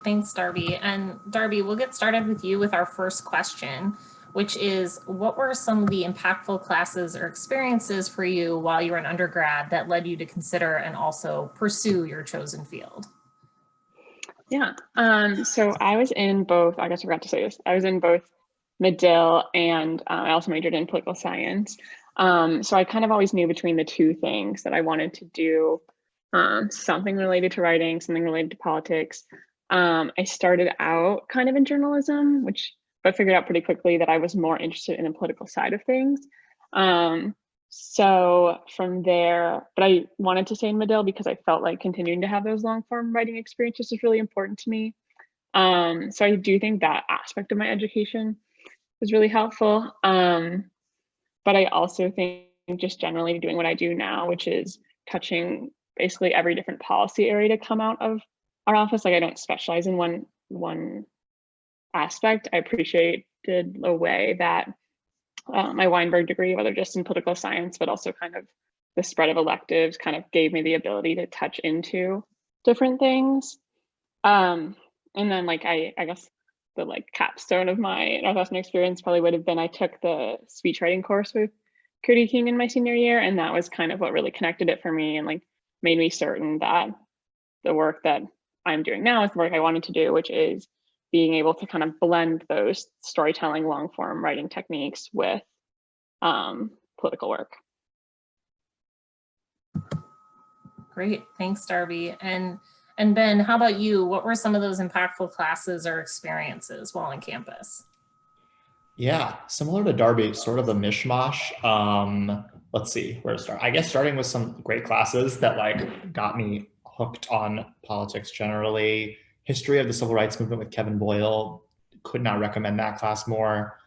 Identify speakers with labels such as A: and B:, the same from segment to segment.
A: Thanks, Darby. And Darby, we'll get started with you with our first question, which is, what were some of the impactful classes or experiences for you while you were an undergrad that led you to consider and also pursue your chosen field?
B: Yeah, so I was in both, I guess I forgot to say this, I was in both Medill and I also majored in political science. So I kind of always knew between the two things that I wanted to do something related to writing, something related to politics. I started out kind of in journalism, but figured out pretty quickly that I was more interested in the political side of things. So from there, but I wanted to stay in Medill because I felt like continuing to have those long form writing experiences was really important to me. So I do think that aspect of my education was really helpful. But I also think just generally doing what I do now, which is touching basically every different policy area to come out of our office. Like I don't specialize in one aspect. I appreciated the way that my Weinberg degree, whether just in political science, but also kind of the spread of electives kind of gave me the ability to touch into different things. And then like, I guess the like capstone of my Northwestern experience probably would have been, I took the speech writing course with Cody King in my senior year. And that was kind of what really connected it for me and like made me certain that the work that I'm doing now is the work I wanted to do, which is being able to kind of blend those storytelling long form writing techniques with political work.
A: Great, thanks, Darby. And Ben, how about you? What were some of those impactful classes or experiences while on campus?
C: Yeah, similar to Darby, sort of a mishmash. Let's see where to start. I guess starting with some great classes that like got me hooked on politics generally. History of the Civil Rights Movement with Kevin Boyle. Could not recommend that class more.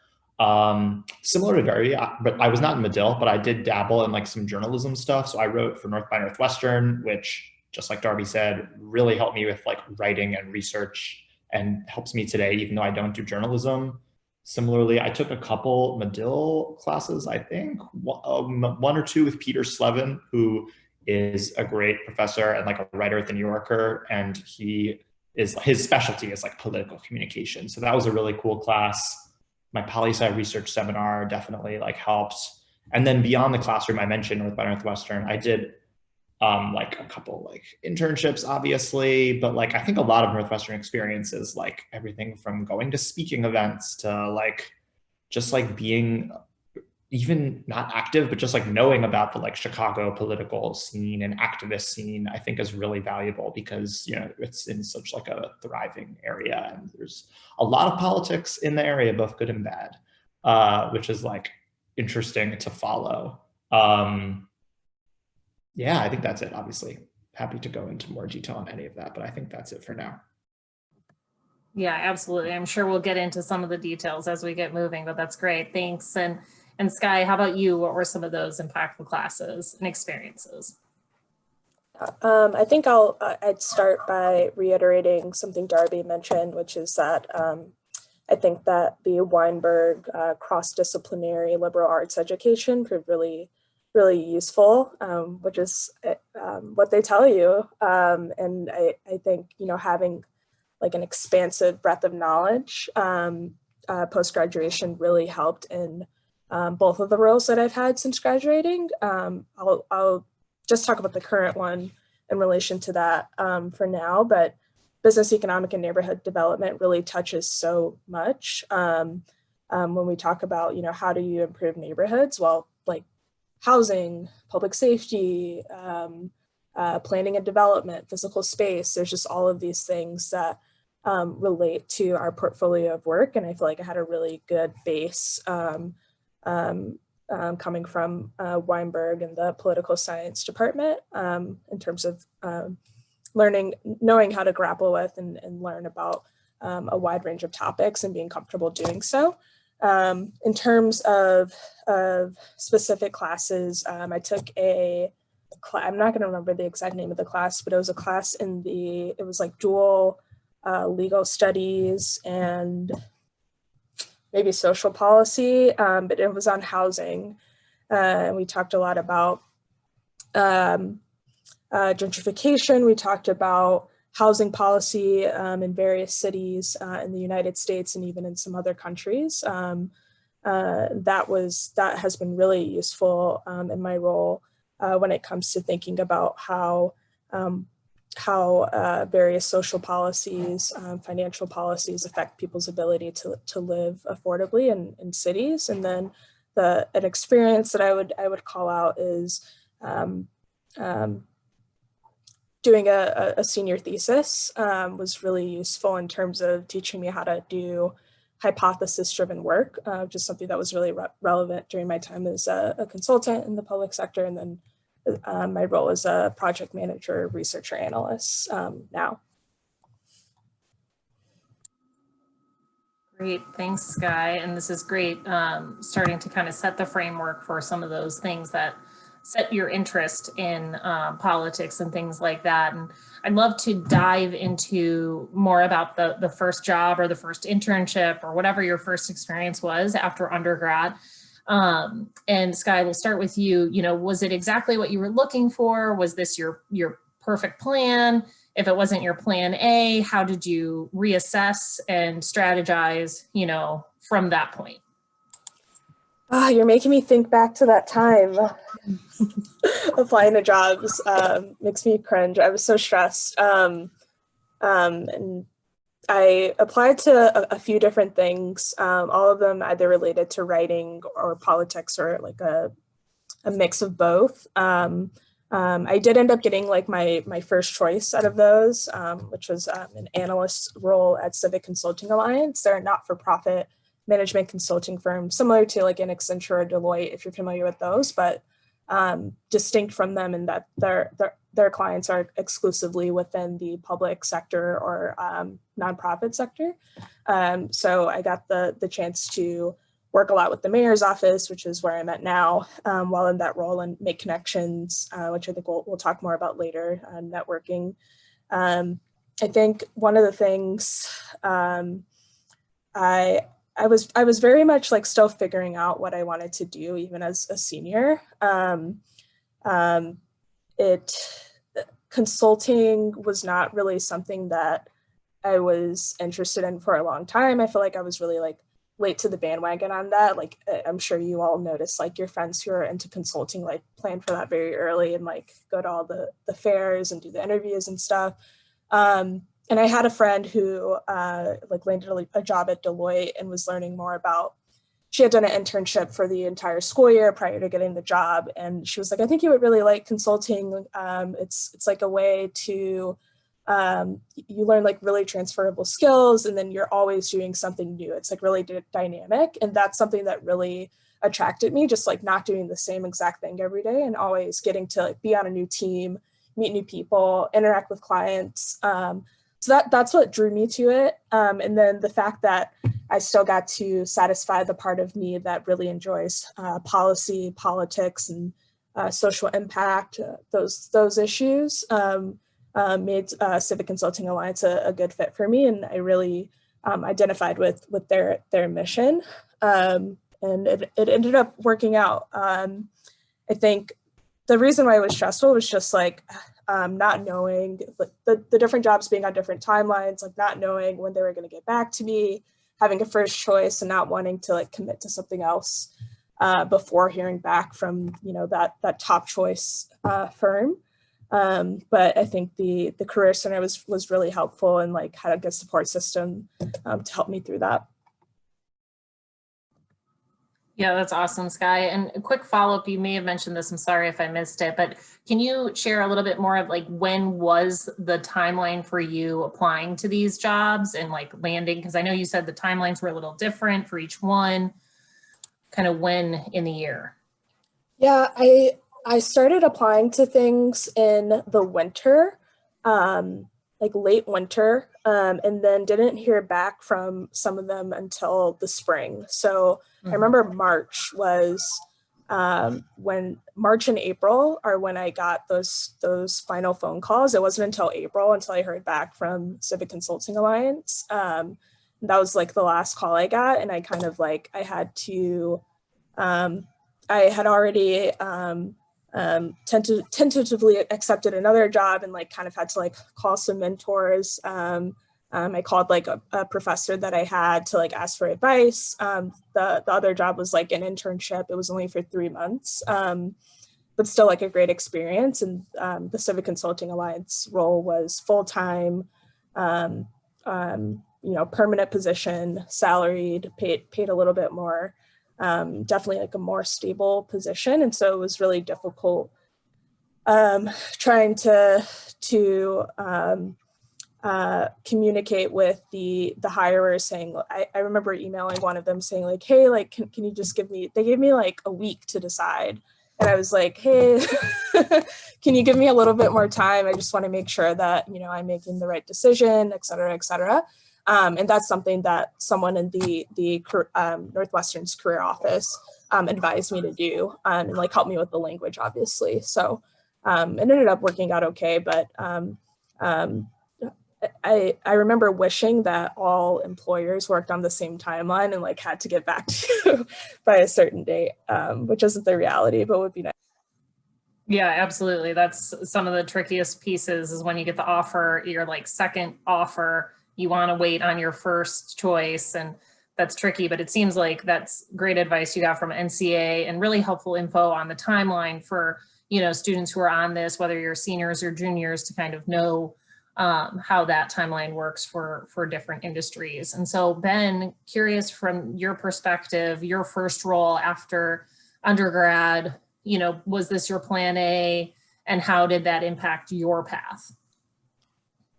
C: Similar to Darby, but I was not in Medill, but I did dabble in like some journalism stuff. So I wrote for North by Northwestern, which just like Darby said, really helped me with like writing and research and helps me today, even though I don't do journalism. Similarly, I took a couple Medill classes, I think, one or two with Peter Slevin, who is a great professor and like a writer at the New Yorker. And his specialty is like political communication. So that was a really cool class. My poli-sci research seminar definitely like helps. And then beyond the classroom, I mentioned North by Northwestern, I did like a couple like internships, obviously, but like I think a lot of Northwestern experiences, like everything from going to speaking events to like just like being even not active, but just like knowing about the like Chicago political scene and activist scene, I think is really valuable because, you know, it's in such like a thriving area and there's a lot of politics in the area, both good and bad, which is like interesting to follow. Yeah, I think that's it. Obviously, happy to go into more detail on any of that, but I think that's it for now.
A: Yeah, absolutely. I'm sure we'll get into some of the details as we get moving, but that's great. Thanks. And Sky, how about you? What were some of those impactful classes and experiences?
D: I think I'd start by reiterating something Darby mentioned, which is that I think that the Weinberg cross-disciplinary liberal arts education proved really useful, which is what they tell you. And I think, you know, having like an expansive breadth of knowledge post-graduation really helped in both of the roles that I've had since graduating. I'll just talk about the current one in relation to that for now, but business, economic, and neighborhood development really touches so much. When we talk about, you know, how do you improve neighborhoods? Well, like housing, public safety, planning and development, physical space, there's just all of these things that relate to our portfolio of work. And I feel like I had a really good base coming from Weinberg and the political science department in terms of knowing how to grapple with and learn about a wide range of topics and being comfortable doing so. In terms of specific classes, I took I'm not going to remember the exact name of the class, but it was a class it was like dual legal studies and maybe social policy, but it was on housing. And we talked a lot about gentrification. We talked about housing policy in various cities in the United States and even in some other countries. That has been really useful in my role when it comes to thinking about how various social policies, financial policies affect people's ability to live affordably in cities. And then an experience that I would call out is doing a senior thesis was really useful in terms of teaching me how to do hypothesis-driven work, which is something that was really relevant during my time as a consultant in the public sector, and then my role as a project manager, researcher, analyst now.
A: Great, thanks, Sky. And this is great, starting to kind of set the framework for some of those things that set your interest in politics and things like that. And I'd love to dive into more about the first job or the first internship or whatever your first experience was after undergrad. And Sky, we'll start with you. You know, was it exactly what you were looking for? Was this your perfect plan? If it wasn't your plan A, how did you reassess and strategize, you know, from that point?
D: Oh, you're making me think back to that time. Applying to jobs makes me cringe. I was so stressed. And I applied to a few different things, all of them either related to writing or politics or like a mix of both. I did end up getting like my first choice out of those, which was an analyst role at Civic Consulting Alliance. They're a not-for-profit management consulting firm, similar to like an Accenture or Deloitte, if you're familiar with those, but distinct from them in that their clients are exclusively within the public sector or nonprofit sector. So I got the chance to work a lot with the mayor's office, which is where I'm at now, while in that role, and make connections, which I think we'll talk more about later, networking. I think one of the things I was very much like still figuring out what I wanted to do even as a senior. Consulting was not really something that I was interested in for a long time. I feel like I was really like late to the bandwagon on that. Like, I'm sure you all notice like your friends who are into consulting, like plan for that very early and like go to all the fairs and do the interviews and stuff. And I had a friend who like landed a job at Deloitte and was learning more about, she had done an internship for the entire school year prior to getting the job. And she was like, I think you would really like consulting. It's like a way to, you learn like really transferable skills, and then you're always doing something new. It's like really dynamic. And that's something that really attracted me, just like not doing the same exact thing every day and always getting to like be on a new team, meet new people, interact with clients. So that's what drew me to it. And then the fact that I still got to satisfy the part of me that really enjoys policy, politics, and social impact, those issues made Civic Consulting Alliance a good fit for me. And I really identified with their mission. And it ended up working out. I think the reason why it was stressful was just like, not knowing the different jobs being on different timelines, like not knowing when they were going to get back to me, having a first choice and not wanting to like commit to something else before hearing back from, you know, that top choice firm. But I think the Career Center was really helpful and like had a good support system to help me through that.
A: Yeah, that's awesome, Sky. And a quick follow-up, you may have mentioned this, I'm sorry if I missed it, but can you share a little bit more of like when was the timeline for you applying to these jobs and like landing? Because I know you said the timelines were a little different for each one, kind of when in the year?
D: Yeah, I started applying to things in the winter, like late winter, and then didn't hear back from some of them until the spring. So I remember March was when March and April are when I got those final phone calls. It wasn't until April until I heard back from Civic Consulting Alliance. That was like the last call I got, and I kind of like I had to I had already tentatively accepted another job and like kind of had to like call some mentors. I called like a professor that I had to like ask for advice. The other job was like an internship. It was only for 3 months, but still like a great experience. And the Civic Consulting Alliance role was full-time, permanent position, salaried, paid a little bit more, definitely like a more stable position. And so it was really difficult trying to communicate with the hirers saying, I remember emailing one of them saying like, hey, like, can you just they gave me like a week to decide. And I was like, hey, can you give me a little bit more time? I just want to make sure that, I'm making the right decision, et cetera, et cetera. And that's something that someone in the Northwestern's career office advised me to do, and like help me with the language, obviously. So it ended up working out okay, but I remember wishing that all employers worked on the same timeline and like had to get back to you by a certain date, which isn't the reality, but would be nice.
A: Yeah, absolutely. That's some of the trickiest pieces is when you get the offer, your like second offer, you want to wait on your first choice, and that's tricky, but it seems like that's great advice you got from NCA and really helpful info on the timeline for, students who are on this, whether you're seniors or juniors, to kind of know how that timeline works for different industries. And so Ben, curious from your perspective, your first role after undergrad, was this your plan A, and how did that impact your path?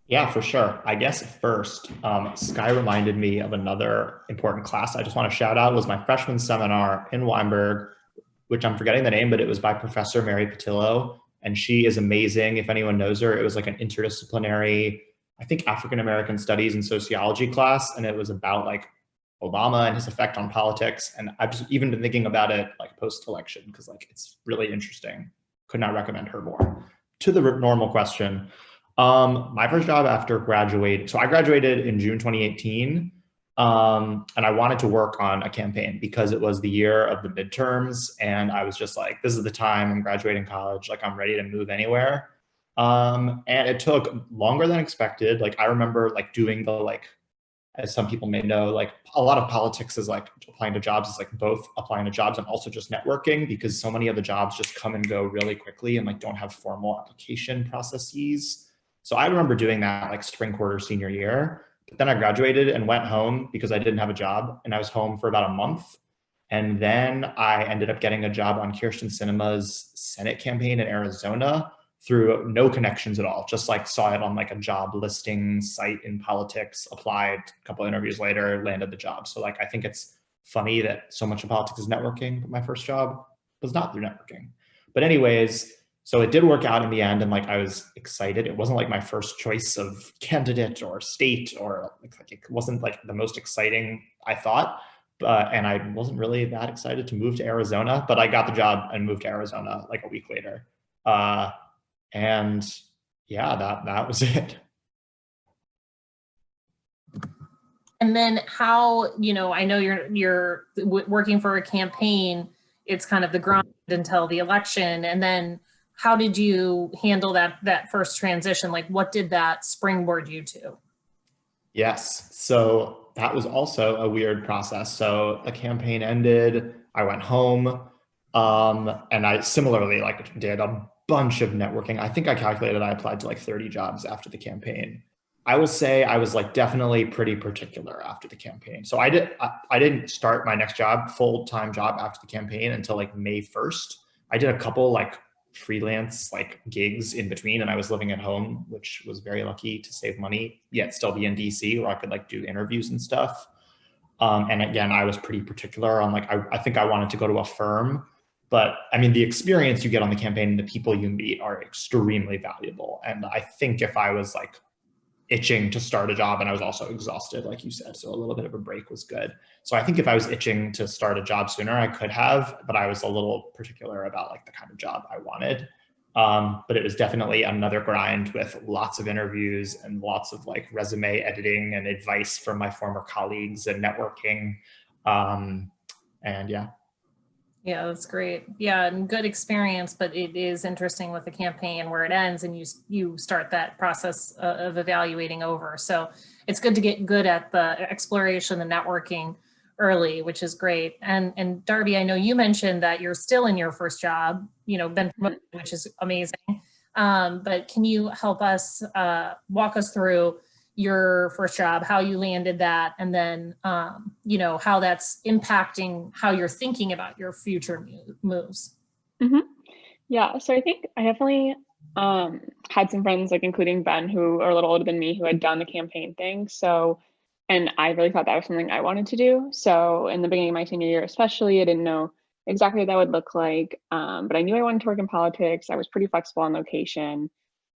C: Yeah, for sure. I guess first, Sky reminded me of another important class I just want to shout out. It was my freshman seminar in Weinberg, which I'm forgetting the name, but it was by Professor Mary Patillo. And she is amazing. If anyone knows her, it was like an interdisciplinary, I think, African-American studies and sociology class. And it was about like Obama and his effect on politics. And I've just even been thinking about it like post-election because like it's really interesting. Could not recommend her more. To the normal question, my first job after graduating, so I graduated in June 2018. And I wanted to work on a campaign because it was the year of the midterms. And I was just like, this is the time, I'm graduating college. Like I'm ready to move anywhere. And it took longer than expected. Like I remember like doing the, like, as some people may know, like a lot of politics is like applying to jobs is like both applying to jobs and also just networking, because so many of the jobs just come and go really quickly and like don't have formal application processes. So I remember doing that like spring quarter senior year. But then I graduated and went home because I didn't have a job, and I was home for about a month. And then I ended up getting a job on Kirsten Sinema's Senate campaign in Arizona through no connections at all. Just like saw it on like a job listing site in politics, applied, a couple of interviews later, landed the job. So like, I think it's funny that so much of politics is networking, but my first job was not through networking. But anyways, so it did work out in the end, and like I was excited. It wasn't like my first choice of candidate or state, or like it wasn't like the most exciting, I thought. And I wasn't really that excited to move to Arizona, but I got the job and moved to Arizona like a week later. And yeah, that was it.
A: And then how, I know you're working for a campaign, it's kind of the grind until the election. And then how did you handle that first transition? Like what did that springboard you to? Yes.
C: So that was also a weird process. So the campaign ended, I went home, and I similarly like did a bunch of networking. I think I calculated I applied to like 30 jobs after the campaign. I will say I was like definitely pretty particular after the campaign. So I didn't start my next job, full-time job after the campaign until like May 1st. I did a couple like freelance like gigs in between, and I was living at home, which was very lucky to save money, yet still be in DC where I could like do interviews and stuff. And again, I was pretty particular on like, I think I wanted to go to a firm, but I mean, the experience you get on the campaign and the people you meet are extremely valuable. And I think if I was like itching to start a job and I was also exhausted, like you said, so a little bit of a break was good. So I think if I was itching to start a job sooner, I could have, but I was a little particular about like the kind of job I wanted. But it was definitely another grind with lots of interviews and lots of like resume editing and advice from my former colleagues and networking. And yeah.
A: Yeah, that's great. Yeah, and good experience, but it is interesting with the campaign where it ends and you start that process of evaluating over. So it's good to get good at the exploration, the networking early, which is great. And Darby, I know you mentioned that you're still in your first job, been promoted, which is amazing. But can you help us walk us through your first job, how you landed that, and then, how that's impacting how you're thinking about your future moves?
B: Mm-hmm. Yeah, so I think I definitely had some friends, like including Ben, who are a little older than me, who had done the campaign thing. So, and I really thought that was something I wanted to do. So in the beginning of my senior year, especially, I didn't know exactly what that would look like. But I knew I wanted to work in politics. I was pretty flexible on location.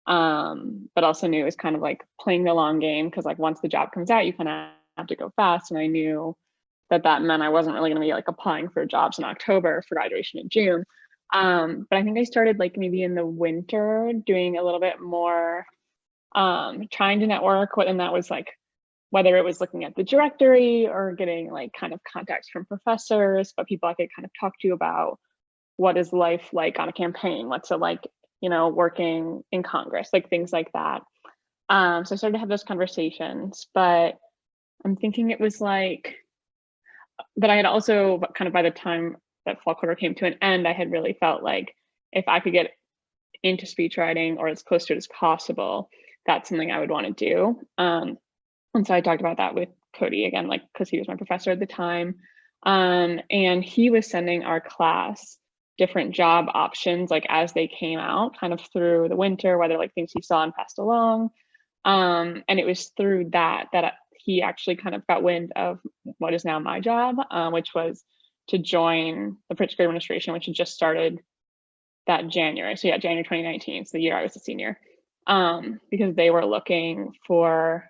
B: But also knew it was kind of like playing the long game, because like once the job comes out, you kind of have to go fast. And I knew that meant I wasn't really going to be like applying for jobs in October for graduation in June. But I think I started like maybe in the winter doing a little bit more trying to network, and that was like whether it was looking at the directory or getting like kind of contacts from professors, but people I could kind of talk to about what is life like on a campaign, what's it like, working in Congress, like things like that. So I started to have those conversations, but I'm thinking it was like, but I had also kind of, by the time that fall quarter came to an end, I had really felt like if I could get into speech writing or as close to it as possible, that's something I would want to do. And so I talked about that with Cody again, like, because he was my professor at the time. And he was sending our class different job options, like as they came out kind of through the winter, whether like things he saw and passed along. And it was through that he actually kind of got wind of what is now my job, which was to join the Pritzker administration, which had just started that January. So yeah, January 2019, so the year I was a senior, because they were looking for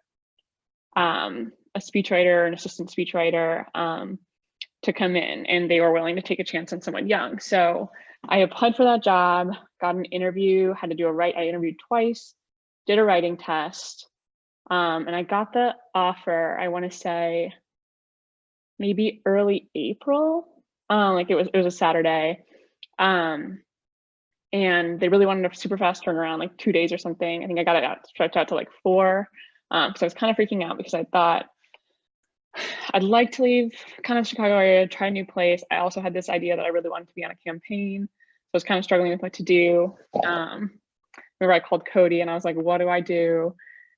B: a speechwriter, an assistant speechwriter, to come in, and they were willing to take a chance on someone young. So I applied for that job, got an interview, had to do I interviewed twice, did a writing test, and I got the offer, I want to say maybe early April. Like it was a Saturday. And they really wanted a super fast turnaround, like 2 days or something. I think I got it stretched out to like 4. So I was kind of freaking out because I thought I'd like to leave kind of Chicago area, try a new place. I also had this idea that I really wanted to be on a campaign. So I was kind of struggling with what to do. Remember I called Cody and I was like, what do I do?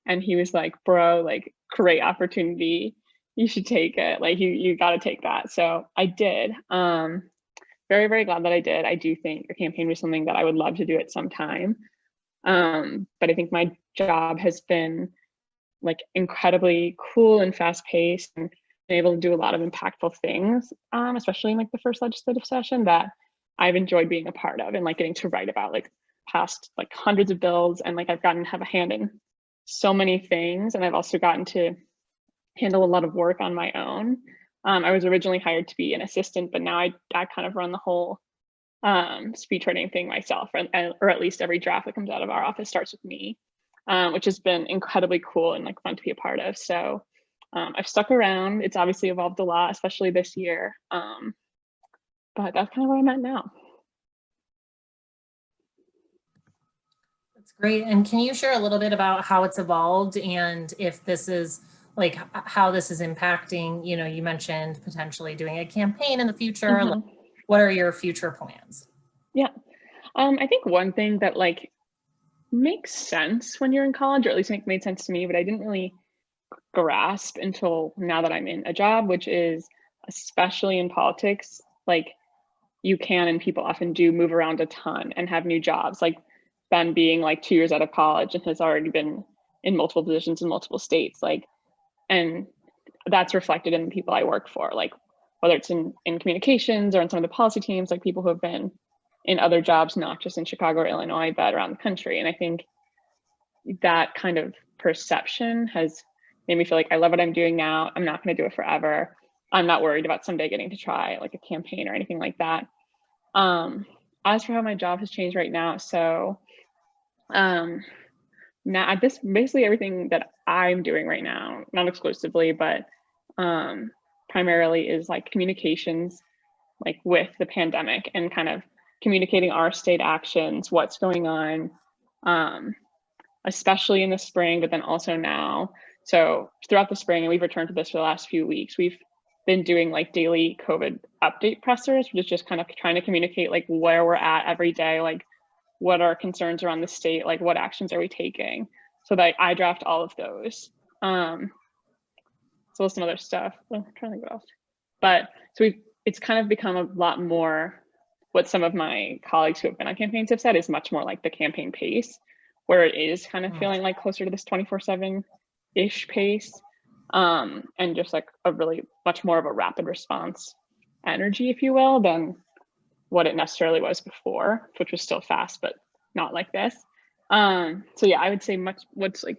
B: And he was like, bro, like great opportunity. You should take it. Like you got to take that. So I did. Very, very glad that I did. I do think a campaign was something that I would love to do at some time. But I think my job has been like incredibly cool and fast paced, and been able to do a lot of impactful things, especially in like the first legislative session that I've enjoyed being a part of, and like getting to write about like past like hundreds of bills, and like I've gotten to have a hand in so many things, and I've also gotten to handle a lot of work on my own. I was originally hired to be an assistant, but now I kind of run the whole speech writing thing myself, or at least every draft that comes out of our office starts with me, which has been incredibly cool and like fun to be a part of. So I've stuck around. It's obviously evolved a lot, especially this year. But that's kind of where I'm at now.
A: That's great. And can you share a little bit about how it's evolved, and if this is like how this is impacting, you mentioned potentially doing a campaign in the future.
B: Mm-hmm.
A: Like, what are your future plans?
B: Yeah. I think one thing that like makes sense when you're in college, or at least made sense to me, but I didn't really grasp until now that I'm in a job, which is, especially in politics, like you can, and people often do, move around a ton and have new jobs. Like Ben being like 2 years out of college and has already been in multiple positions in multiple states, like, and that's reflected in the people I work for, like whether it's in communications or in some of the policy teams, like people who have been in other jobs, not just in Chicago or Illinois, but around the country. And I think that kind of perception has made me feel like I love what I'm doing now. I'm not going to do it forever. I'm not worried about someday getting to try like a campaign or anything like that. As for how my job has changed right now, so now at this, basically everything that I'm doing right now, not exclusively, but primarily is like communications like with the pandemic and kind of communicating our state actions, what's going on, especially in the spring, but then also now. So throughout the spring, and we've returned to this for the last few weeks, we've been doing like daily COVID update pressers, which is just kind of trying to communicate like where we're at every day, like what are concerns around the state, like what actions are we taking. So that I draft all of those. So some other stuff. I'm trying to think what else. But so it's kind of become a lot more what some of my colleagues who have been on campaigns have said is much more like the campaign pace, where it is kind of feeling like closer to this 24/7-ish pace. And just like a really much more of a rapid response energy, if you will, than what it necessarily was before, which was still fast, but not like this. So yeah, I would say what's like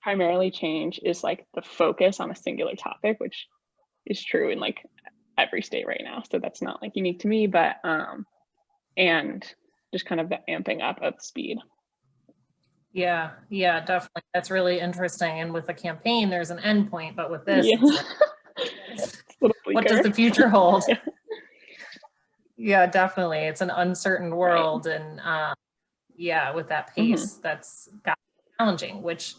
B: primarily changed is like the focus on a singular topic, which is true in like every state right now. So that's not like unique to me, but and just kind of the amping up of speed.
A: Yeah, definitely. That's really interesting. And with a campaign, there's an end point, but with this,
B: Yeah.
A: it's like, what does the future hold? Yeah, definitely. It's an uncertain world. Right. And yeah, with that pace, that's got challenging, which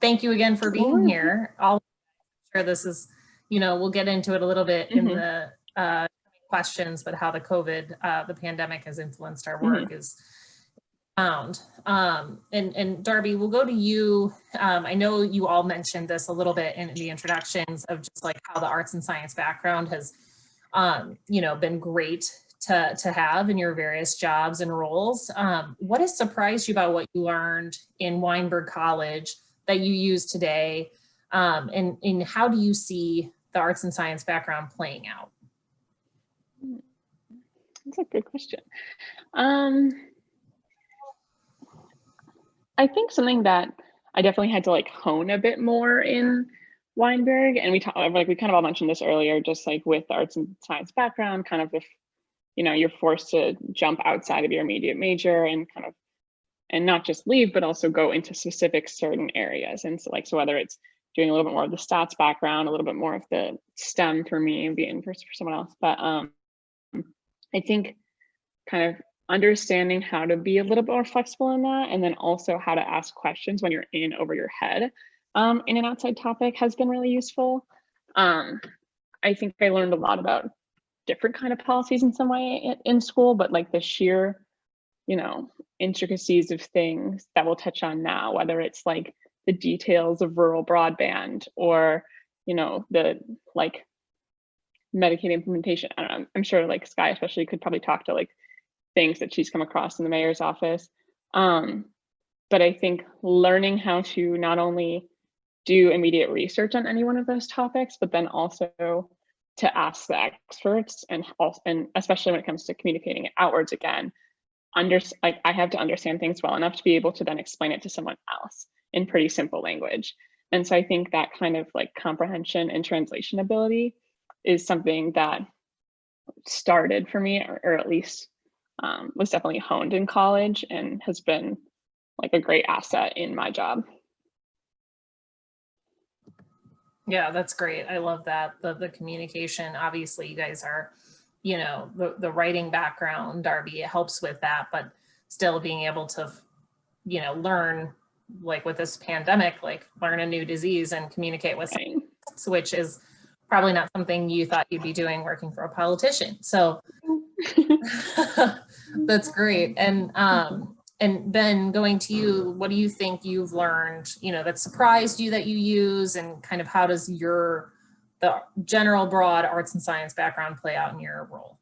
A: thank you again for being here. I'll sure this is, we'll get into it a little bit in the questions, but how the COVID, the pandemic has influenced our work is found. And Darby, we'll go to you. I know you all mentioned this a little bit in the introductions of just like how the arts and science background has, been great to have in your various jobs and roles. What has surprised you about what you learned in Weinberg College that you use today? And how do you see the arts and science background playing out?
B: That's a good question. I think something that I definitely had to like hone a bit more in Weinberg, and we kind of all mentioned this earlier, just like with the arts and science background, kind of if you're forced to jump outside of your immediate major and kind of, and not just leave, but also go into specific certain areas. And so whether it's doing a little bit more of the stats background, a little bit more of the STEM for me and being for someone else. But I think kind of understanding how to be a little bit more flexible in that, and then also how to ask questions when you're in over your head in an outside topic has been really useful. I think I learned a lot about different kind of policies in some way in school, but like the sheer, intricacies of things that we'll touch on now, whether it's like the details of rural broadband or, the like Medicaid implementation. I don't know, I'm sure like Sky especially could probably talk to like things that she's come across in the mayor's office. But I think learning how to not only do immediate research on any one of those topics, but then also to ask the experts, and especially when it comes to communicating it outwards again, I have to understand things well enough to be able to then explain it to someone else in pretty simple language. And so I think that kind of like comprehension and translation ability is something that started for me, or at least was definitely honed in college and has been like a great asset in my job.
A: Yeah, that's great. I love that. The communication, obviously you guys are, the writing background, Darby, it helps with that, but still being able to, learn, like with this pandemic, like learn a new disease and communicate with someone else, which is probably not something you thought you'd be doing working for a politician. So that's great. And Ben, going to you, what do you think you've learned, that surprised you that you use, and kind of how does the general broad arts and science background play out in your role?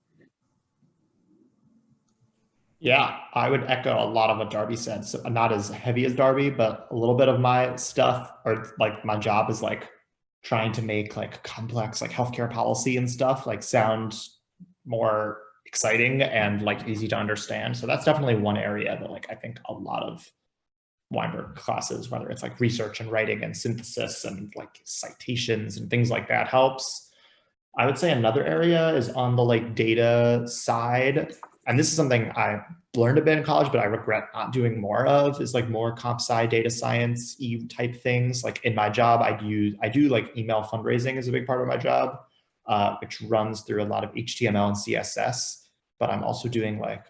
C: Yeah, I would echo a lot of what Darby said. So not as heavy as Darby, but a little bit of my stuff, or like my job is like trying to make like complex like healthcare policy and stuff like sound more exciting and like easy to understand. So that's definitely one area that like I think a lot of Weinberg classes, whether it's like research and writing and synthesis and like citations and things like that, helps. I would say another area is on the like data side. And this is something I learned a bit in college, but I regret not doing more of, is like more comp sci data science type things. Like in my job, I do like email fundraising is a big part of my job. which runs through a lot of HTML and CSS, but I'm also doing like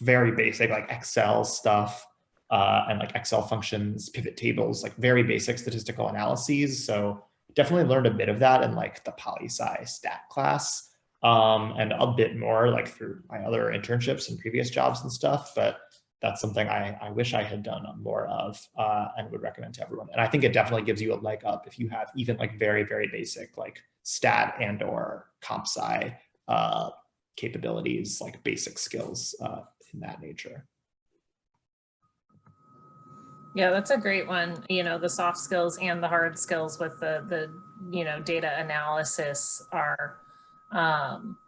C: very basic like Excel stuff and like Excel functions, pivot tables, like very basic statistical analyses. So definitely learned a bit of that in like the poli-sci stat class, and a bit more like through my other internships and previous jobs and stuff. But that's something I wish I had done more of, and would recommend to everyone. And I think it definitely gives you a leg up if you have even like very, very basic like stat and or comp sci capabilities, like basic skills in that nature.
A: Yeah, that's a great one. You know, the soft skills and the hard skills with the you know, data analysis are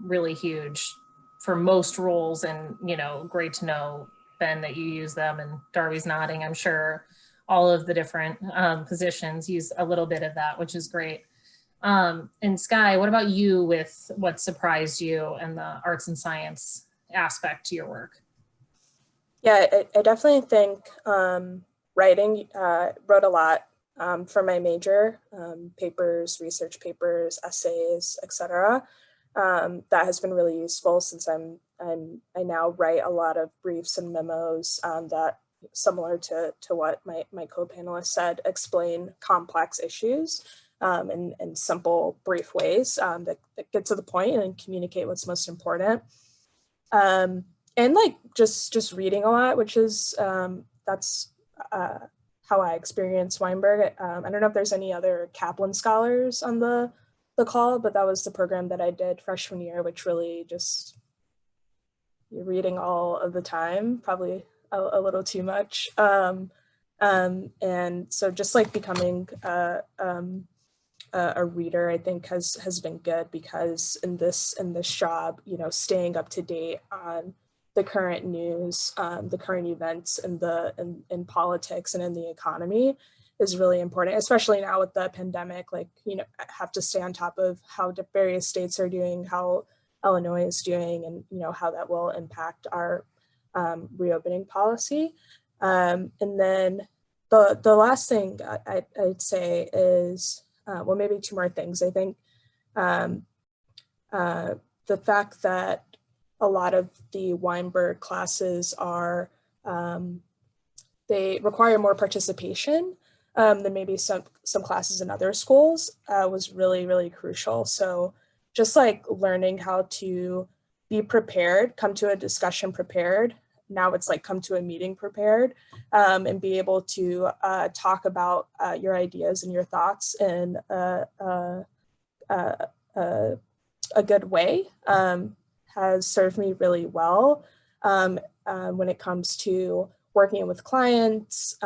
A: really huge for most roles, and, you know, great to know, Ben, that you use them, and Darby's nodding. I'm sure all of the different positions use a little bit of that, which is great. And Sky, what about you with what surprised you and the arts and science aspect to your work?
D: Yeah, I definitely think writing, wrote a lot for my major, papers, research papers, essays, etc. That has been really useful since I now write a lot of briefs and memos that, similar to what my co-panelist said, explain complex issues in simple, brief ways that get to the point and communicate what's most important. And like just reading a lot, which is that's how I experience Weinberg. I don't know if there's any other Kaplan scholars on the call, but that was the program that I did freshman year, which really just, you're reading all of the time, probably a little too much. And so just like becoming a reader, I think has been good, because in this job, you know, staying up to date on the current news, the current events in politics and in the economy is really important, especially now with the pandemic. Like, you know, I have to stay on top of how the various states are doing, how Illinois is doing, and, you know, how that will impact our reopening policy. And then the last thing I'd say is, well, maybe two more things. I think the fact that a lot of the Weinberg classes are, they require more participation than maybe some classes in other schools was really, really crucial. So just like learning how to be prepared, come to a discussion prepared. Now it's like come to a meeting prepared, and be able to talk about your ideas and your thoughts in a good way has served me really well when it comes to working with clients,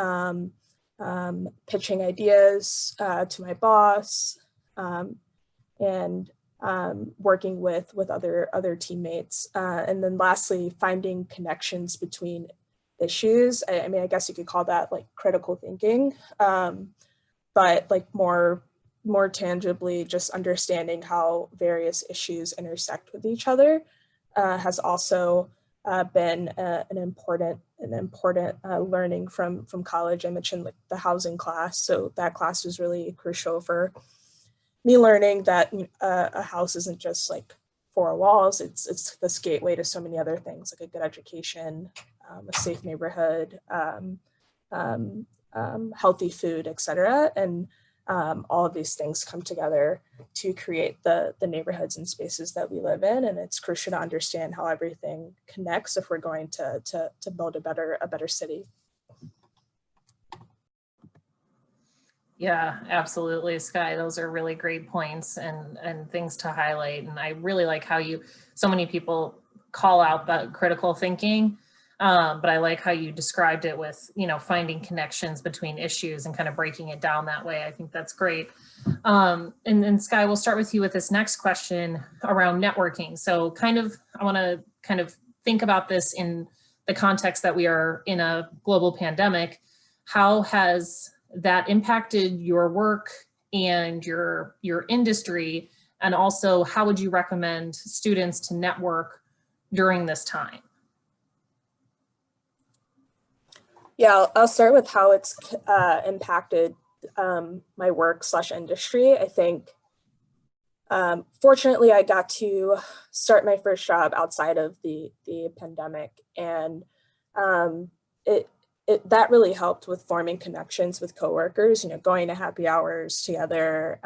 D: pitching ideas to my boss, and working with other teammates. And then lastly, finding connections between issues. I mean, I guess you could call that like critical thinking, but like more tangibly, just understanding how various issues intersect with each other has also been an important learning from college. I mentioned like the housing class, so that class was really crucial for me learning that a house isn't just like four walls. It's this gateway to so many other things, like a good education, a safe neighborhood, healthy food, etc. And all of these things come together to create the neighborhoods and spaces that we live in. And it's crucial to understand how everything connects if we're going to build a better city.
A: Yeah, absolutely, Sky. Those are really great points and things to highlight. And I really like how so many people call out that critical thinking, but I like how you described it with, you know, finding connections between issues and kind of breaking it down that way. I think that's great. And then Sky, we'll start with you with this next question around networking. So I want to kind of think about this in the context that we are in a global pandemic. How has that impacted your work and your industry? And also, how would you recommend students to network during this time?
D: Yeah, I'll start with how it's impacted my work / industry. I think Fortunately, I got to start my first job outside of the pandemic, and that really helped with forming connections with coworkers. You know, going to happy hours together,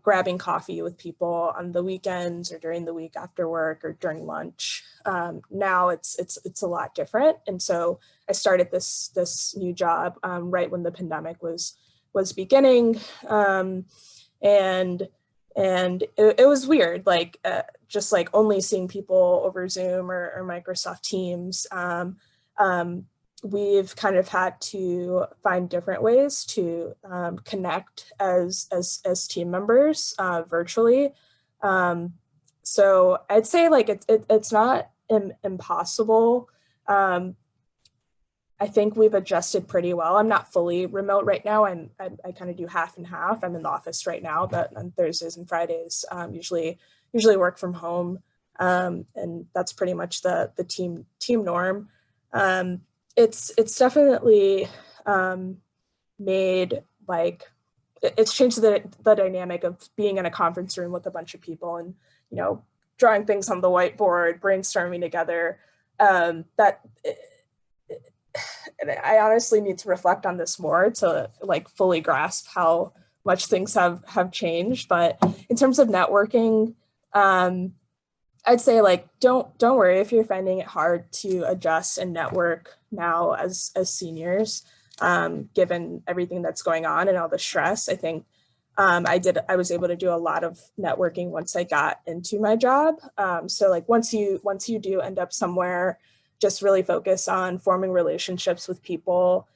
D: grabbing coffee with people on the weekends or during the week after work or during lunch. Now it's a lot different, and so I started this new job right when the pandemic was beginning, and it was weird, like just like only seeing people over Zoom or Microsoft Teams. We've kind of had to find different ways to connect as team members virtually. So I'd say like it's not impossible. I think we've adjusted pretty well. I'm not fully remote right now. I kind of do half and half. I'm in the office right now, but on Thursdays and Fridays, usually work from home, and that's pretty much the team norm. It's definitely made like it's changed the dynamic of being in a conference room with a bunch of people and, you know, drawing things on the whiteboard, brainstorming together. I honestly need to reflect on this more to like fully grasp how much things have changed. But in terms of networking, I'd say like don't worry if you're finding it hard to adjust and network now as seniors, given everything that's going on and all the stress. I think I was able to do a lot of networking once I got into my job. So like once you do end up somewhere, just really focus on forming relationships with people,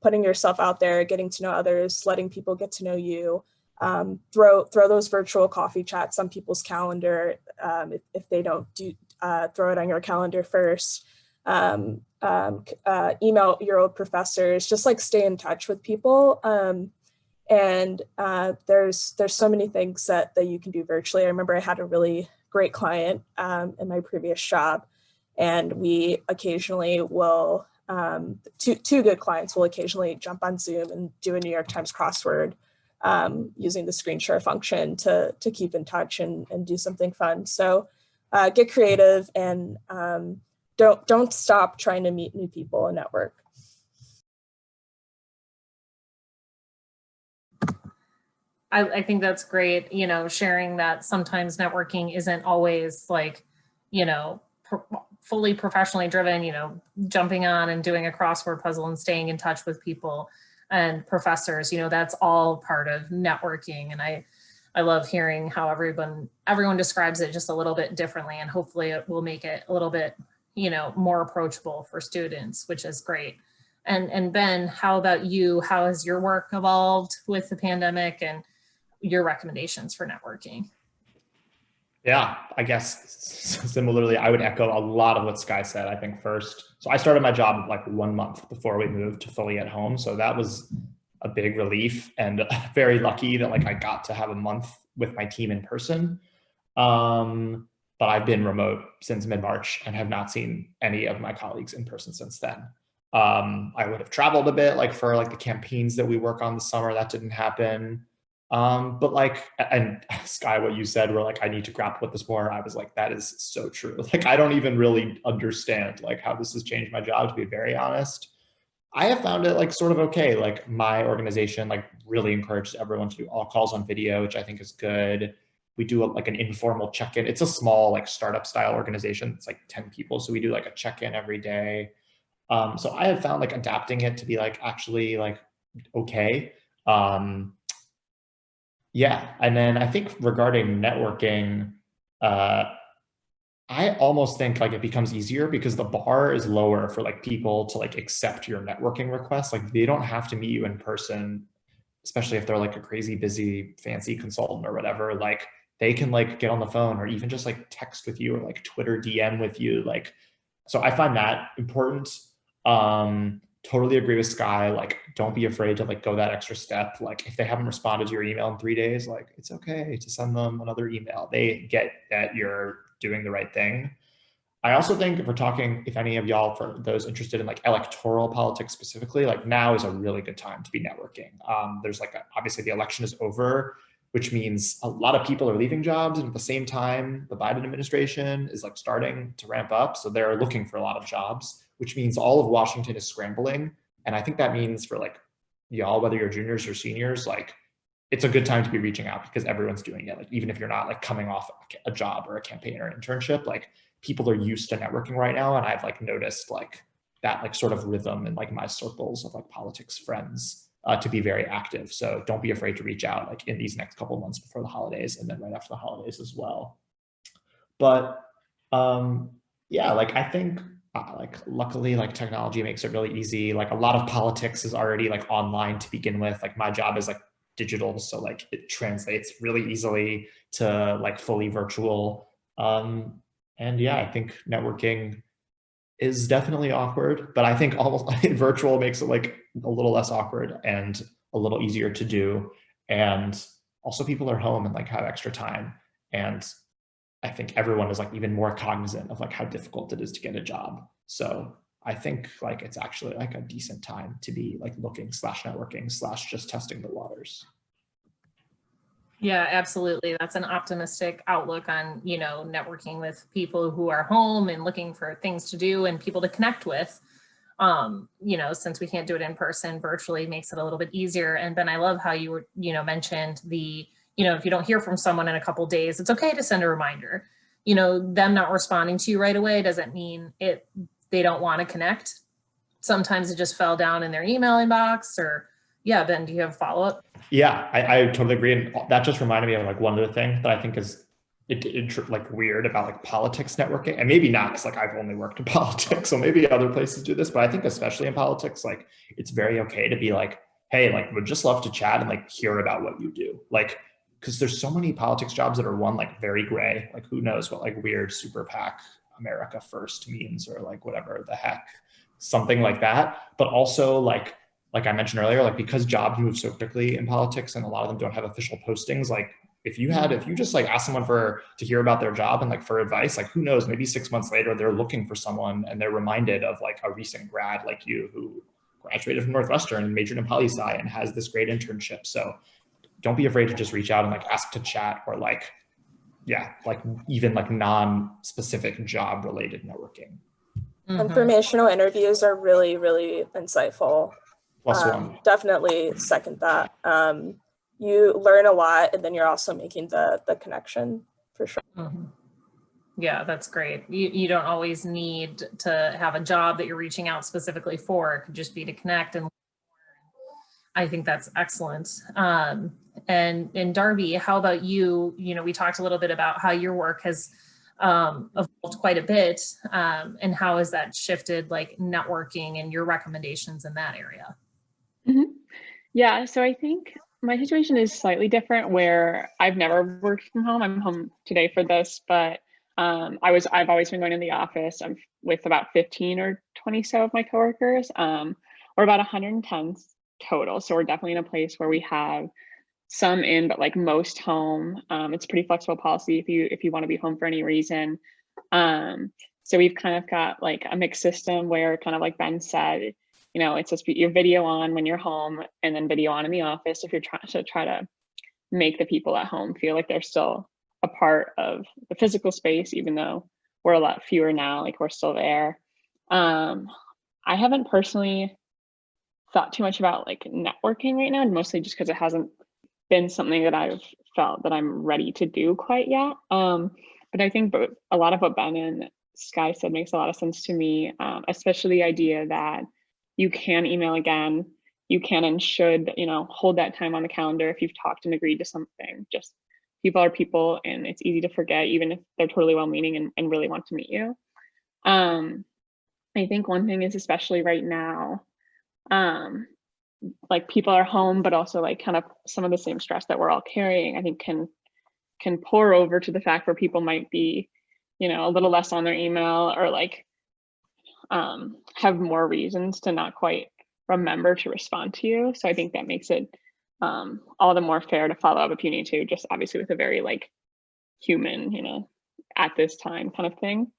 D: putting yourself out there, getting to know others, letting people get to know you. Throw those virtual coffee chats on people's calendar if they don't throw it on your calendar first. Email your old professors, just like stay in touch with people. And there's so many things that you can do virtually. I remember I had a really great client in my previous job, and we occasionally will, two good clients will occasionally jump on Zoom and do a New York Times crossword using the screen share function to keep in touch and do something fun. So get creative and don't stop trying to meet new people and network.
A: I think that's great, you know, sharing that sometimes networking isn't always like, you know, fully professionally driven, you know, jumping on and doing a crossword puzzle and staying in touch with people and professors, you know, that's all part of networking. And I love hearing how everyone describes it just a little bit differently, and hopefully it will make it a little bit, you know, more approachable for students, which is great. And Ben, how about you? How has your work evolved with the pandemic and your recommendations for networking?
C: Yeah, I guess similarly, I would echo a lot of what Sky said. I think first, so I started my job like 1 month before we moved to fully at home. So that was a big relief, and very lucky that like I got to have a month with my team in person. But I've been remote since mid-March and have not seen any of my colleagues in person since then. I would have traveled a bit like for like the campaigns that we work on this summer. That didn't happen. But like, and Sky, what you said, were like, I need to grapple with this more. I was like, that is so true. Like, I don't even really understand like how this has changed my job, to be very honest. I have found it like sort of okay. Like my organization like really encourages everyone to do all calls on video, which I think is good. We do like an informal check-in. It's a small like startup style organization. It's like 10 people. So we do like a check-in every day. So I have found like adapting it to be like actually like okay. Yeah, and then I think regarding networking, I almost think like it becomes easier because the bar is lower for like people to like accept your networking requests. Like they don't have to meet you in person, especially if they're like a crazy busy fancy consultant or whatever. Like they can like get on the phone or even just like text with you or like Twitter DM with you. Like, so I find that important. Totally agree with Sky. Like, don't be afraid to like go that extra step. Like if they haven't responded to your email in 3 days, like it's okay to send them another email. They get that you're doing the right thing. I also think if we're talking, if any of y'all, for those interested in like electoral politics specifically, like now is a really good time to be networking. There's like, obviously the election is over, which means a lot of people are leaving jobs. And at the same time, the Biden administration is like starting to ramp up. So they're looking for a lot of jobs, which means all of Washington is scrambling. And I think that means for like y'all, whether you're juniors or seniors, like it's a good time to be reaching out because everyone's doing it. Like even if you're not like coming off a job or a campaign or an internship, like people are used to networking right now. And I've like noticed like that like sort of rhythm in like my circles of like politics friends to be very active. So don't be afraid to reach out like in these next couple of months before the holidays and then right after the holidays as well. But yeah, like I think like luckily like technology makes it really easy. Like a lot of politics is already like online to begin with. Like my job is like digital, so like it translates really easily to like fully virtual. And yeah, I think networking is definitely awkward, but I think almost virtual makes it like a little less awkward and a little easier to do. And also people are home and like have extra time. And I think everyone is like even more cognizant of like how difficult it is to get a job. So I think like it's actually like a decent time to be like looking / networking / just testing the waters.
A: Yeah, absolutely. That's an optimistic outlook on, you know, networking with people who are home and looking for things to do and people to connect with. You know, since we can't do it in person, virtually makes it a little bit easier. And Ben, I love how you were, you know, mentioned the, you know, if you don't hear from someone in a couple days, it's okay to send a reminder. You know, them not responding to you right away doesn't mean they don't want to connect. Sometimes it just fell down in their email inbox or, yeah, Ben, do you have a follow-up?
C: Yeah, I totally agree. And that just reminded me of like one other thing that I think is like weird about like politics networking, and maybe not because like I've only worked in politics, so maybe other places do this, but I think especially in politics, like it's very okay to be like, hey, like would just love to chat and like hear about what you do. Like, because there's so many politics jobs that are one like very gray, like who knows what like weird super PAC America First means or like whatever the heck, something like that. But also like I mentioned earlier, like because jobs move so quickly in politics and a lot of them don't have official postings, like if you just like ask someone to hear about their job and like for advice, like who knows, maybe 6 months later, they're looking for someone and they're reminded of like a recent grad like you who graduated from Northwestern and majored in poli-sci and has this great internship. So don't be afraid to just reach out and like ask to chat or like, yeah, like even like non-specific job related networking.
D: Informational interviews are really, really insightful.
C: +1.
D: Definitely second that. You learn a lot and then you're also making the connection for sure.
A: Yeah, that's great. You don't always need to have a job that you're reaching out specifically for. It could just be to connect, and I think that's excellent. And Darby, how about you? You know, we talked a little bit about how your work has evolved quite a bit, and how has that shifted like networking and your recommendations in that area?
B: Yeah, so I think my situation is slightly different where I've never worked from home. I'm home today for this, but I've always been going in the office. I'm with about 15 or 20 so of my coworkers. We're about 110 total. So we're definitely in a place where we have some in, but like most home. It's pretty flexible policy if you want to be home for any reason. So we've kind of got like a mixed system where kind of like Ben said, you know, it's just your video on when you're home and then video on in the office if you're trying to make the people at home feel like they're still a part of the physical space, even though we're a lot fewer now, like we're still there. I haven't personally thought too much about like networking right now, mostly just because it hasn't been something that I've felt that I'm ready to do quite yet. But I think a lot of what Ben and Sky said makes a lot of sense to me, especially the idea that you can email again, you can and should, you know, hold that time on the calendar if you've talked and agreed to something. Just people are people and it's easy to forget, even if they're totally well-meaning and really want to meet you. I think one thing is, especially right now, like people are home, but also like kind of some of the same stress that we're all carrying, I think can pour over to the fact where people might be, you know, a little less on their email or like have more reasons to not quite remember to respond to you. So I think that makes it all the more fair to follow up if you need to, just obviously with a very like human, you know, at this time kind of thing.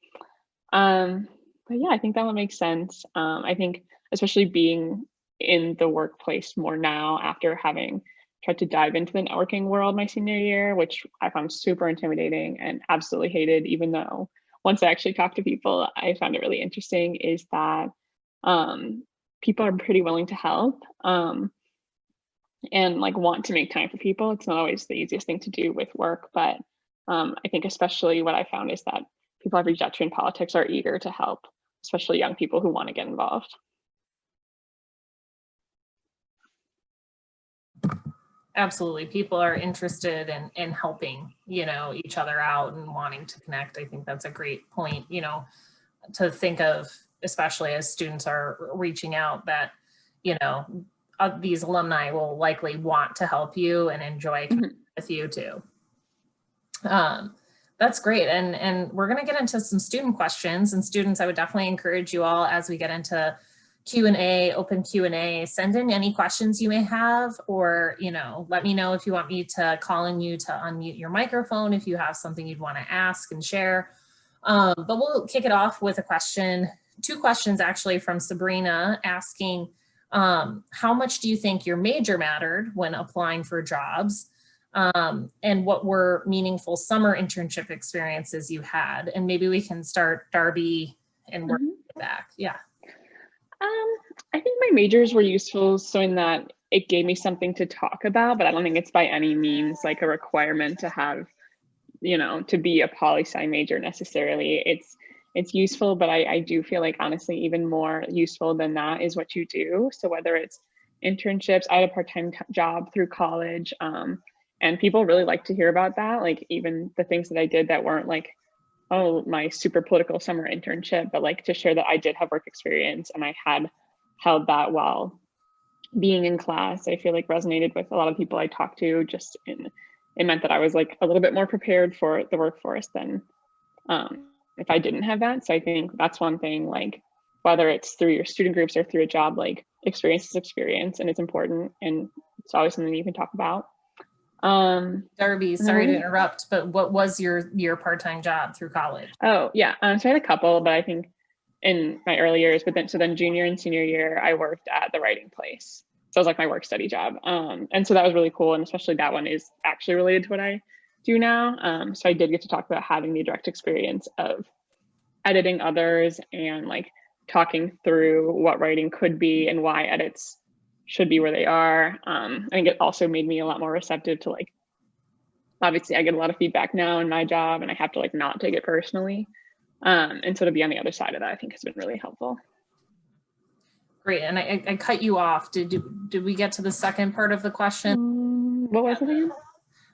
B: But yeah, I think that would make sense. I think especially being in the workplace more now after having tried to dive into the networking world my senior year, which I found super intimidating and absolutely hated, even though once I actually talked to people, I found it really interesting, is that people are pretty willing to help and like want to make time for people. It's not always the easiest thing to do with work, but I think especially what I found is that people I've reached out to in politics are eager to help, especially young people who want to get involved.
A: Absolutely. People are interested in helping, each other out and wanting to connect. I think that's a great point, to think of, especially as students are reaching out, that, these alumni will likely want to help you and enjoy with you too. That's great. And we're going to get into some student questions, and students, I would definitely encourage you all as we get into Q&A, open Q&A, send in any questions you may have, or, let me know if you want me to call on you to unmute your microphone if you have something you'd want to ask and share. But we'll kick it off with a question, 2 questions actually from Sabrina asking, how much do you think your major mattered when applying for jobs? And what were meaningful summer internship experiences you had? And maybe we can start, Darby, and work back. Yeah.
B: I think my majors were useful so in that it gave me something to talk about, but I don't think it's by any means like a requirement to have, to be a poli-sci major necessarily. It's useful, but I do feel like honestly, even more useful than that is what you do. So whether it's internships, I had a part-time job through college, and people really like to hear about that. Like even the things that I did that weren't like, oh, my super political summer internship, but like to share that I did have work experience and I had held that while being in class, I feel like resonated with a lot of people I talked to. Just it meant that I was like a little bit more prepared for the workforce than if I didn't have that. So I think that's one thing, like whether it's through your student groups or through a job, like experience is experience and it's important and it's always something you can talk about.
A: Darby, sorry to interrupt, but what was your part-time job through college?
B: Oh yeah, so I had a couple, but I think in my early years, but then junior and senior year, I worked at the writing place. So it was like my work study job. And so that was really cool. And especially that one is actually related to what I do now. So I did get to talk about having the direct experience of editing others and like talking through what writing could be and why edits should be where they are. I think it also made me a lot more receptive to like, obviously I get a lot of feedback now in my job and I have to like not take it personally. And so to be on the other side of that, I think has been really helpful.
A: Great. And I cut you off. Did we get to the second part of the question?
B: What was it again?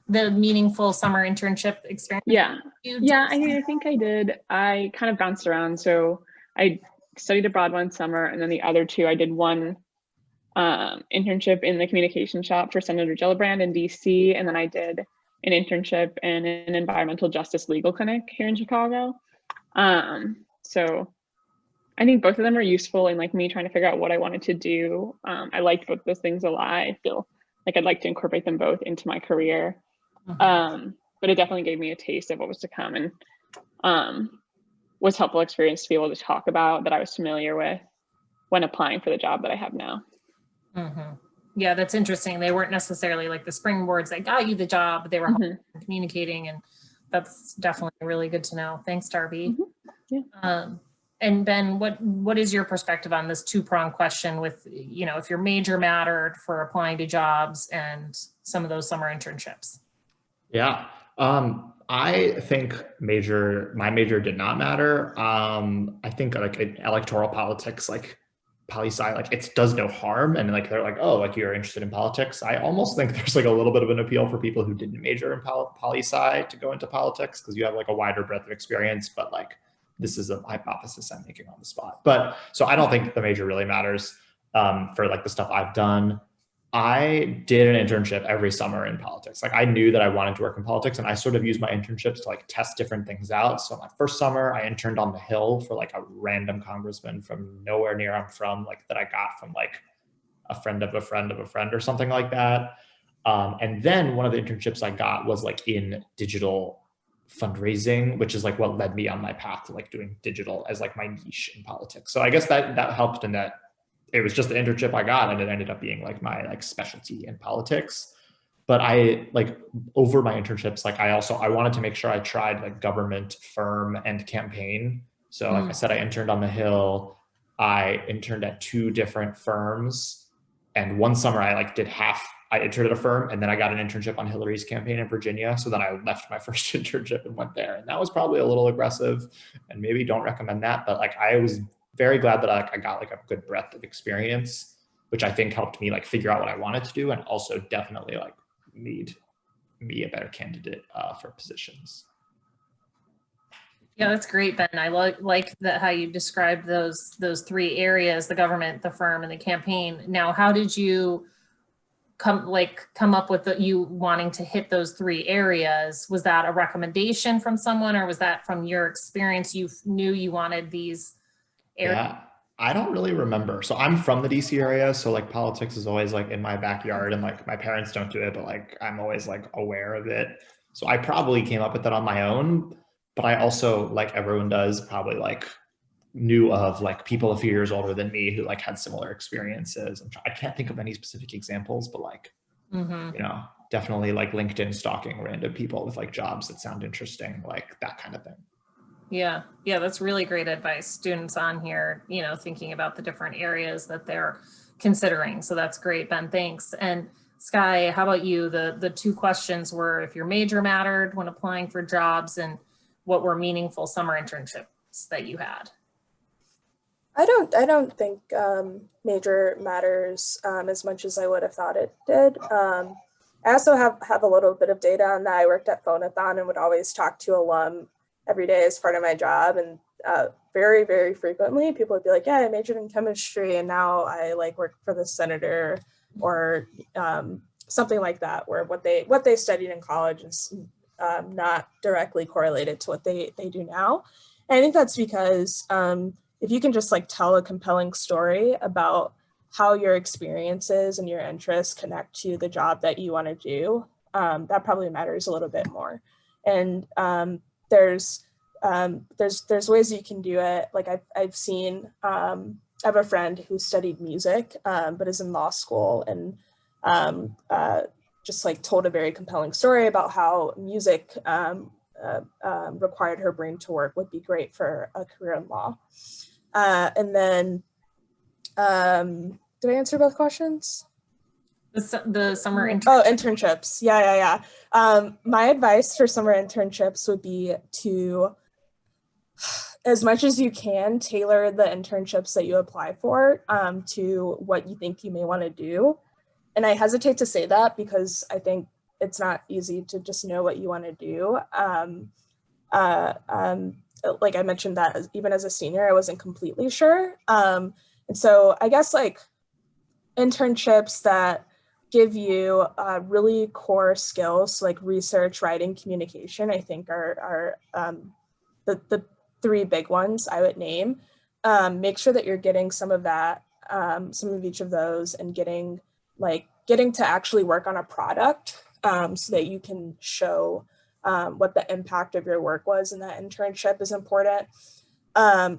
A: The meaningful summer internship experience?
B: Yeah. Yeah, I think I did. I kind of bounced around. So I studied abroad one summer and then the other 2, I did one internship in the communication shop for Senator Gillibrand in DC. And then I did an internship in an environmental justice legal clinic here in Chicago. So I think both of them are useful in like me trying to figure out what I wanted to do. I liked both those things a lot. I feel like I'd like to incorporate them both into my career. But it definitely gave me a taste of what was to come and was helpful experience to be able to talk about that I was familiar with when applying for the job that I have now.
A: Yeah, that's interesting. They weren't necessarily like the springboards that got you the job, but they were communicating, and that's definitely really good to know. Thanks, Darby.
B: Yeah.
A: And Ben, what is your perspective on this 2-pronged question with, if your major mattered for applying to jobs and some of those summer internships?
C: Yeah, I think my major did not matter. I think like in electoral politics, like poli-sci, like it does no harm. And like, they're like, oh, like you're interested in politics. I almost think there's like a little bit of an appeal for people who didn't major in poli-sci to go into politics because you have like a wider breadth of experience, but like, this is a hypothesis I'm making on the spot. But so I don't think the major really matters for like the stuff I've done. I did an internship every summer in politics. Like I knew that I wanted to work in politics and I sort of used my internships to like test different things out. So my first summer I interned on the Hill for like a random congressman from nowhere near I'm from, like that I got from like a friend of a friend of a friend or something like that. And then one of the internships I got was like in digital fundraising, which is like what led me on my path to like doing digital as like my niche in politics. So I guess that helped in that it was just the internship I got and it ended up being like my like specialty in politics. But I like over my internships, like I wanted to make sure I tried like government, firm, and campaign. So like I said, I interned on the Hill. I interned at 2 different firms. And one summer I like did I interned at a firm and then I got an internship on Hillary's campaign in Virginia. So then I left my first internship and went there. And that was probably a little aggressive and maybe don't recommend that. But like I was very glad that I got like a good breadth of experience, which I think helped me like figure out what I wanted to do and also definitely like made me a better candidate for positions.
A: Yeah, that's great, Ben. I like that how you described those 3 areas: the government, the firm, and the campaign. Now, how did you come up with you wanting to hit those 3 areas? Was that a recommendation from someone, or was that from your experience? You knew you wanted these areas?
C: Yeah, I don't really remember. So I'm from the DC area, so like politics is always like in my backyard, and like my parents don't do it, but like I'm always like aware of it. So I probably came up with that on my own. But I also, like everyone does, probably like knew of like people a few years older than me who like had similar experiences. I can't think of any specific examples, but like, you know, definitely like LinkedIn stalking random people with like jobs that sound interesting, like that kind of thing.
A: Yeah, that's really great advice. Students on here, you know, thinking about the different areas that they're considering. So that's great, Ben, thanks. And Sky, how about you? The 2 questions were if your major mattered when applying for jobs and what were meaningful summer internships that you had.
D: I don't think major matters as much as I would have thought it did. I also have a little bit of data on that. I worked at Phonathon and would always talk to alum every day as part of my job, and very, very frequently people would be like, yeah, I majored in chemistry and now I like work for the senator, or something like that, where what they studied in college is not directly correlated to what they do now. And I think that's because if you can just like tell a compelling story about how your experiences and your interests connect to the job that you want to do, that probably matters a little bit more. And there's ways you can do it. Like I've seen, I have a friend who studied music, but is in law school, and just like told a very compelling story about how music required her brain to work, would be great for a career in law. And then, did I answer both questions?
A: The summer internships.
D: Oh, internships. Yeah. My advice for summer internships would be to, as much as you can, tailor the internships that you apply for to what you think you may want to do. And I hesitate to say that because I think it's not easy to just know what you want to do. Like I mentioned that even as a senior, I wasn't completely sure. And so I guess like internships that give you really core skills like research, writing, communication, I think are the 3 big ones I would name. Make sure that you're getting some of that, some of each of those, and getting to actually work on a product so that you can show what the impact of your work was in that internship is important.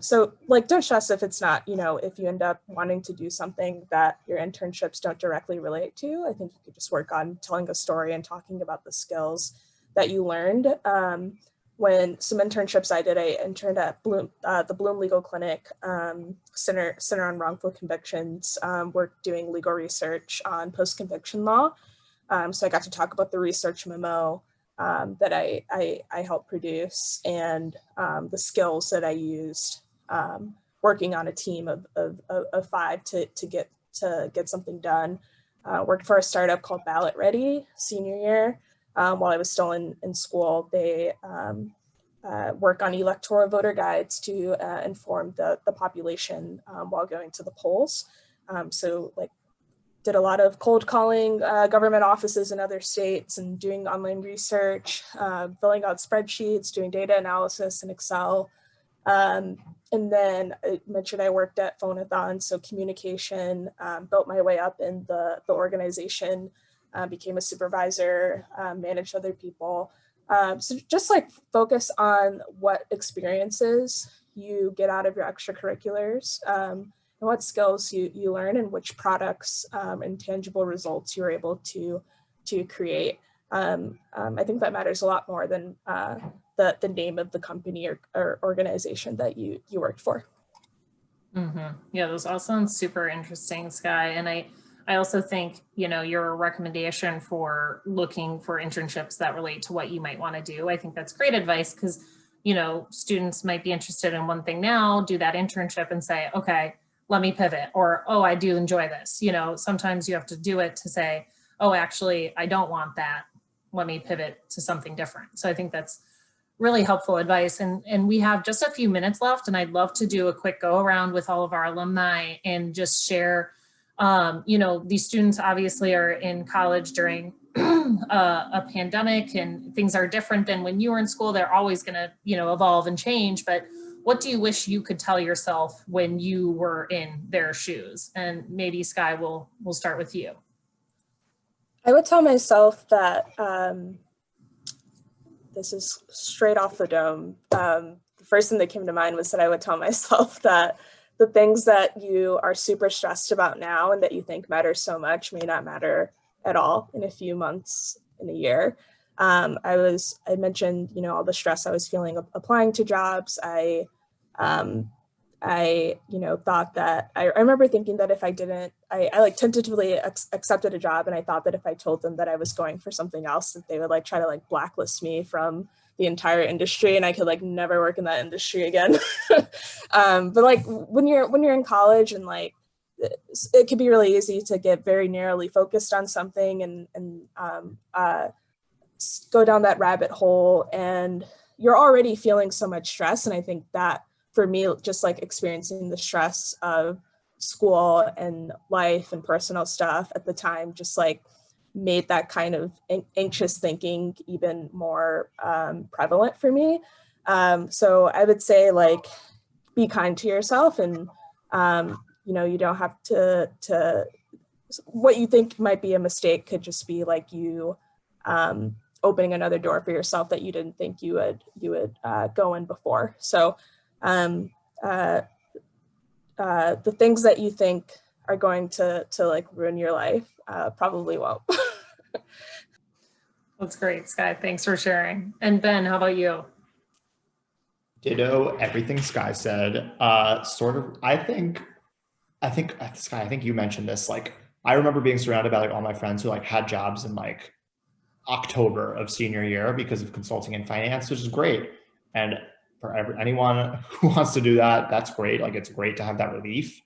D: So like, don't stress if it's not, if you end up wanting to do something that your internships don't directly relate to. I think you could just work on telling a story and talking about the skills that you learned. When some internships I did, I interned at the Bloom Legal Clinic, Center on Wrongful Convictions, worked doing legal research on post-conviction law. So I got to talk about the research memo that I helped produce, and the skills that I used working on a team of 5 to get something done. Worked for a startup called Ballot Ready senior year. While I was still in school. They work on electoral voter guides to inform the population while going to the polls. So like, did a lot of cold calling government offices in other states and doing online research, filling out spreadsheets, doing data analysis in Excel. And then I mentioned I worked at Phonathon, so communication, built my way up in the organization, became a supervisor, managed other people. So just like focus on what experiences you get out of your extracurriculars, and what skills you learn, and which products and tangible results you're able to create. I think that matters a lot more than the name of the company or organization that you worked for.
A: Yeah, those all sound super interesting, Sky. And I also think, your recommendation for looking for internships that relate to what you might want to do, I think that's great advice, because, students might be interested in one thing now, do that internship and say, okay, let me pivot, or, oh, I do enjoy this. Sometimes you have to do it to say, oh, actually, I don't want that. Let me pivot to something different. So I think that's really helpful advice. And we have just a few minutes left, and I'd love to do a quick go around with all of our alumni and just share, these students obviously are in college during a pandemic, and things are different than when you were in school. They're always going to, evolve and change. But what do you wish you could tell yourself when you were in their shoes? And maybe Sky, we'll start with you.
D: I would tell myself that this is straight off the dome. The first thing that came to mind was that I would tell myself that the things that you are super stressed about now and that you think matter so much may not matter at all in a few months, in a year. I mentioned, all the stress I was feeling applying to jobs. I thought that I remember thinking that if I didn't, I like tentatively accepted a job, and I thought that if I told them that I was going for something else, that they would like try to like blacklist me from the entire industry, and I could like never work in that industry again. But like when you're in college, and like it can be really easy to get very narrowly focused on something and go down that rabbit hole, and you're already feeling so much stress. And I think that for me, just like experiencing the stress of school and life and personal stuff at the time, just like made that kind of anxious thinking even more prevalent for me. So I would say like, be kind to yourself, and you don't have to, what you think might be a mistake could just be like you opening another door for yourself that you didn't think you would go in before. So the things that you think are going to like ruin your life probably won't.
A: That's great, Sky. Thanks for sharing. And Ben, how about you?
C: Ditto everything Sky said. I think Sky, I think you mentioned this. Like, I remember being surrounded by like all my friends who like had jobs in like October of senior year because of consulting and finance, which is great. And for anyone who wants to do that, that's great. Like, it's great to have that relief.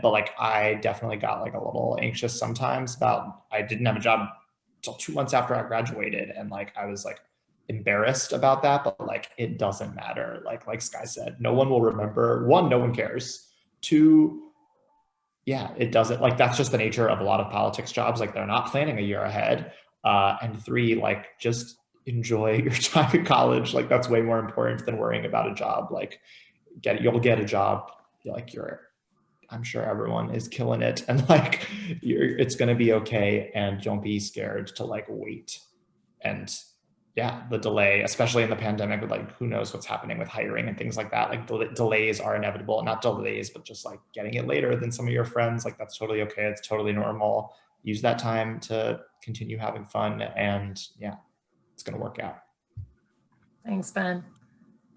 C: But like, I definitely got like a little anxious sometimes about, I didn't have a job until 2 months after I graduated. And like, I was like embarrassed about that, but like, it doesn't matter. Like Sky said, no one will remember. One, no one cares. Two, yeah, it doesn't, like, that's just the nature of a lot of politics jobs. Like, they're not planning a year ahead. And three, like, just enjoy your time in college. Like, that's way more important than worrying about a job. Like, you'll get a job. Like, I'm sure everyone is killing it, and like, it's going to be okay. And don't be scared to like wait. And yeah, the delay, especially in the pandemic, with like, who knows what's happening with hiring and things like that. Like, delays are inevitable. Not delays, but just like getting it later than some of your friends. Like, that's totally okay. It's totally normal. Use that time to continue having fun, and yeah, it's going to work out.
A: Thanks, Ben.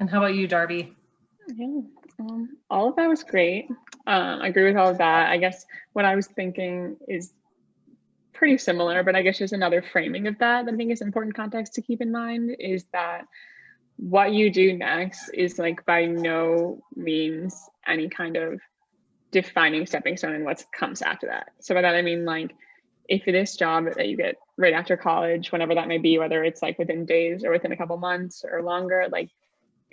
A: And how about you, Darby?
B: Yeah, all of that was great. I agree with all of that. I guess what I was thinking is pretty similar, but I guess just another framing of that I think is important context to keep in mind is that what you do next is like by no means any kind of defining stepping stone in what comes after that. So by that I mean, like, if this job that you get right after college, whenever that may be, whether it's like within days or within a couple months or longer, like,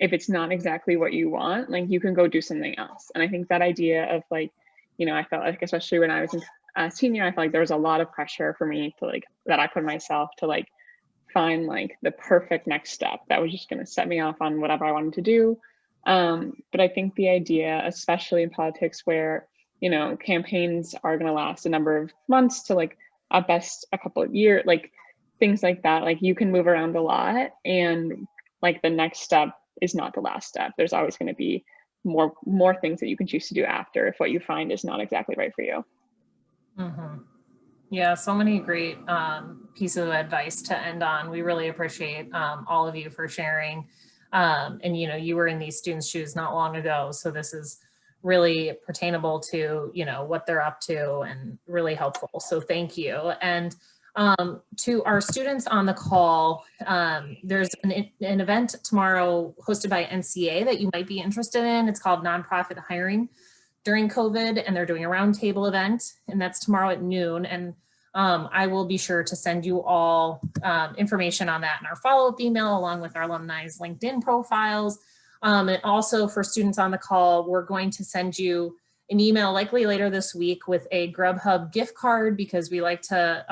B: if it's not exactly what you want, like, you can go do something else. And I think that idea of like, I felt like, especially when I was in senior, I felt like there was a lot of pressure for me to like, that I put on myself to like find like the perfect next step that was just going to set me off on whatever I wanted to do. But I think the idea, especially in politics where, campaigns are going to last a number of months to like at best a couple of years, like, things like that. Like you can move around a lot, and like the next step is not the last step. There's always going to be more things that you can choose to do after if what you find is not exactly right for you.
A: Mm-hmm. Yeah, so many great pieces of advice to end on. We really appreciate all of you for sharing. And you know, you were in these students' shoes not long ago, so this is really pertainable to, you know, what they're up to and really helpful. So thank you. And to our students on the call, there's an event tomorrow hosted by NCA that you might be interested in. It's called Nonprofit Hiring During COVID, and they're doing a roundtable event, and that's tomorrow at noon. And I will be sure to send you all information on that in our follow-up email, along with our alumni's LinkedIn profiles. And also for students on the call, we're going to send you an email likely later this week with a Grubhub gift card, because we like to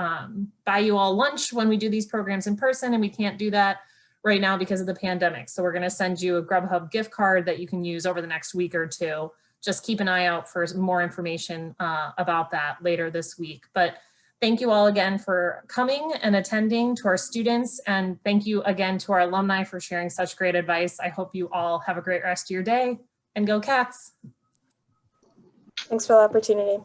A: buy you all lunch when we do these programs in person, and we can't do that right now because of the pandemic. So we're going to send you a Grubhub gift card that you can use over the next week or two. Just keep an eye out for more information about that later this week. But thank you all again for coming and attending, to our students. And thank you again to our alumni for sharing such great advice. I hope you all have a great rest of your day, and go Cats.
D: Thanks for the opportunity.